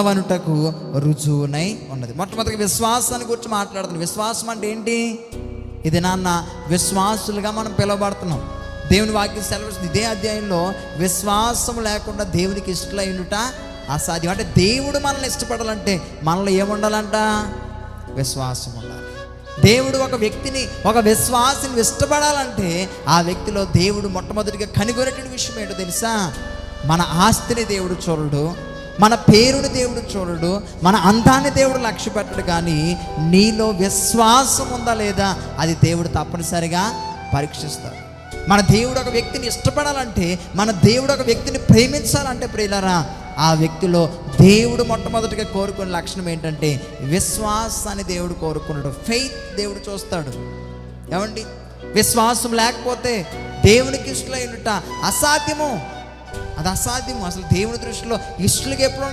వనుటకు రుజువునై ఉన్నది. మొట్టమొదటి విశ్వాసాన్ని గురించి మాట్లాడుతున్నాం. విశ్వాసం అంటే ఏంటి? ఇది నాన్న విశ్వాసులుగా మనం పిలువబడుతున్నాం. దేవుని వాక్యం సెలవిస్తుంది ఇదే అధ్యాయంలో, విశ్వాసం లేకుండా దేవునికి ఇష్టలైనట అసాధ్యం. అంటే దేవుడు మనల్ని ఇష్టపడాలంటే మనలో ఏముండాలంట? విశ్వాసం ఉండాలి. దేవుడు ఒక వ్యక్తిని, ఒక విశ్వాసిని ఇష్టపడాలంటే ఆ వ్యక్తిలో దేవుడు మొట్టమొదటిగా కనుగొనేటువంటి విషయం ఏంటో తెలుసా? మన ఆస్తిని దేవుడు చూడడు, మన పేరుని దేవుడు చూడడు, మన అందాన్ని దేవుడు లక్ష్య పెట్టడు. కానీ నీలో విశ్వాసం ఉందా లేదా అది దేవుడు తప్పనిసరిగా పరీక్షిస్తాడు. మన దేవుడు ఒక వ్యక్తిని ఇష్టపడాలంటే, మన దేవుడు ఒక వ్యక్తిని ప్రేమించాలంటే ప్రియులారా, ఆ వ్యక్తిలో దేవుడు మొట్టమొదటిగా కోరుకునే లక్షణం ఏంటంటే విశ్వాసాన్ని దేవుడు కోరుకున్నాడు. ఫెయిత్ దేవుడు చూస్తాడు. ఏమండి, విశ్వాసం లేకపోతే దేవునికి ఇష్టలైనట అసాధ్యము. అది అసాధ్యము. అసలు దేవుని దృష్టిలో ఇష్టలుగా ఎప్పుడు